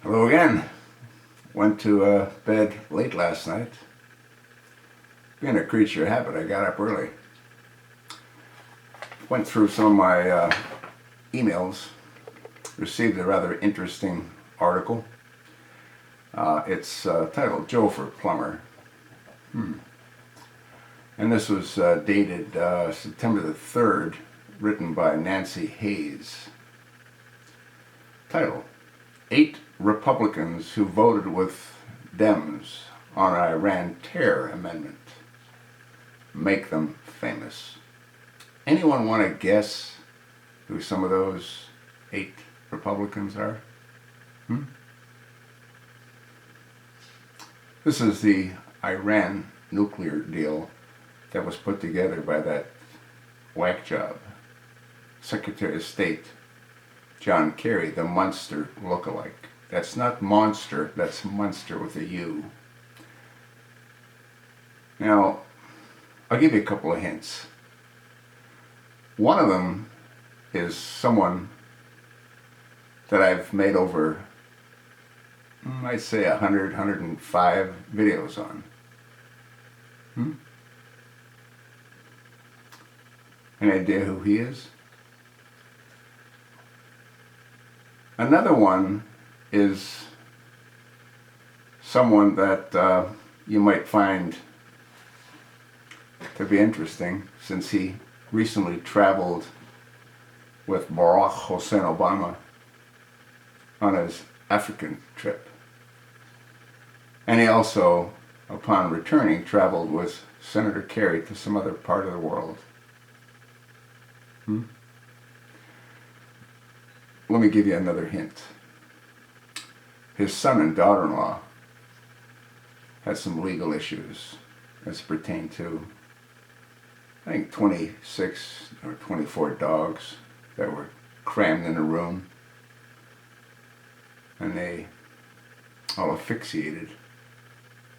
Hello again. Went to bed late last night. Being a creature of habit, I got up early. Went through some of my emails. Received a rather interesting article. It's titled Joe for Plumber. And this was dated September the 3rd, written by Nancy Hayes. Title: 8 Republicans who voted with Dems on Iran terror amendment make them famous. Anyone want to guess who some of those 8 Republicans are? This is the Iran Nuclear Deal that was put together by that whack job, Secretary of State John Kerry, the Munster lookalike. That's not monster, that's Munster with a U. Now, I'll give you a couple of hints. One of them is someone that I've made over, I'd say 100, 105 videos on. Any idea who he is? Another one is someone that you might find to be interesting, since he recently traveled with Barack Hussein Obama on his African trip. And he also, upon returning, traveled with Senator Kerry to some other part of the world. Let me give you another hint. His son and daughter-in-law had some legal issues as pertain to, I think, 26 or 24 dogs that were crammed in a room, and they all asphyxiated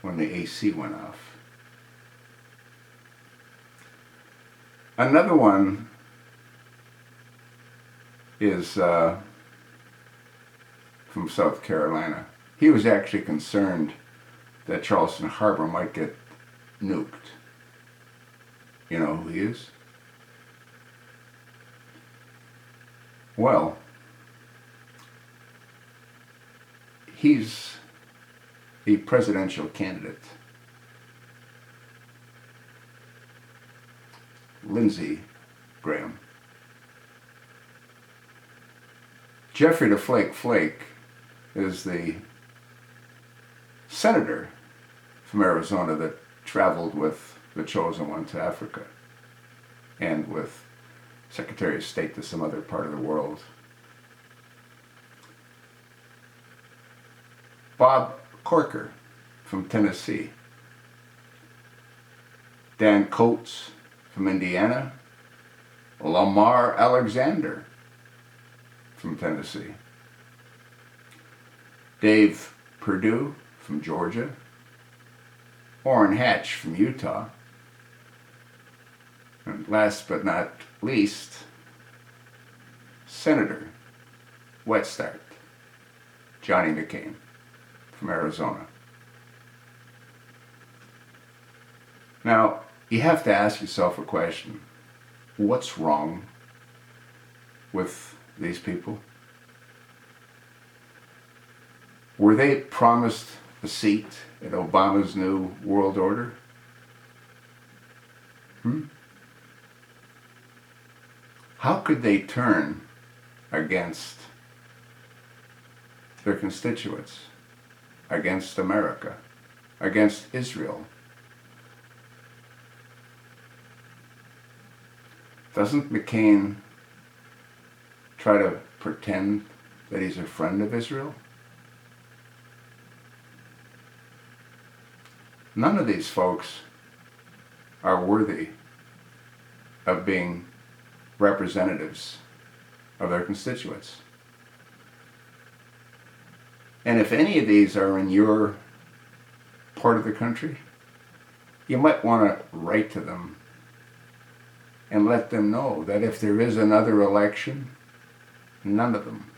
when the AC went off. Another one is from South Carolina. He was actually concerned that Charleston Harbor might get nuked. You know who he is? Well, he's the presidential candidate, Lindsey Graham. Jeffrey the Flake Flake is the senator from Arizona that traveled with the chosen one to Africa and with Secretary of State to some other part of the world. Bob Corker from Tennessee. Dan Coates from Indiana. Lamar Alexander from Tennessee. Dave Perdue from Georgia. Orrin Hatch from Utah. And last but not least, Senator Wet Start Johnny McCain from Arizona. Now, you have to ask yourself a question. What's wrong with these people? Were they promised a seat in Obama's new world order? How could they turn against their constituents, against America, against Israel? Doesn't McCain try to pretend that he's a friend of Israel? None of these folks are worthy of being representatives of their constituents. And if any of these are in your part of the country, you might want to write to them and let them know that if there is another election, none of them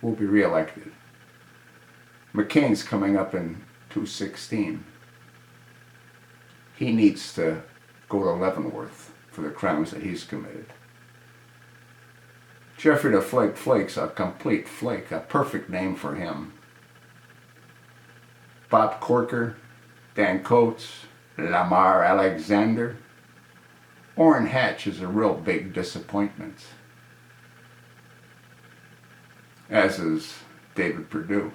will be reelected. McCain's coming up in 2016. He needs to go to Leavenworth for the crimes that he's committed. Jeffrey the Flake Flake's a complete flake, a perfect name for him. Bob Corker, Dan Coates, Lamar Alexander. Orrin Hatch is a real big disappointment, as is David Perdue.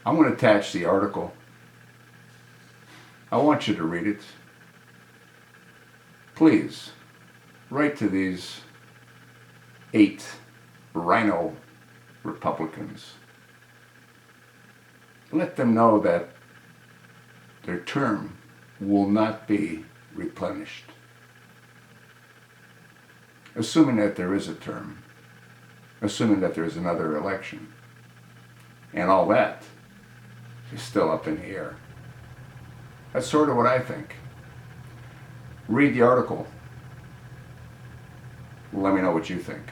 I'm going to attach the article. I want you to read it. Please, write to these 8 RINO Republicans. Let them know that their term will not be replenished. Assuming that there is a term, assuming that there is another election, and all that is still up in the air. That's sort of what I think. Read the article. Let me know what you think.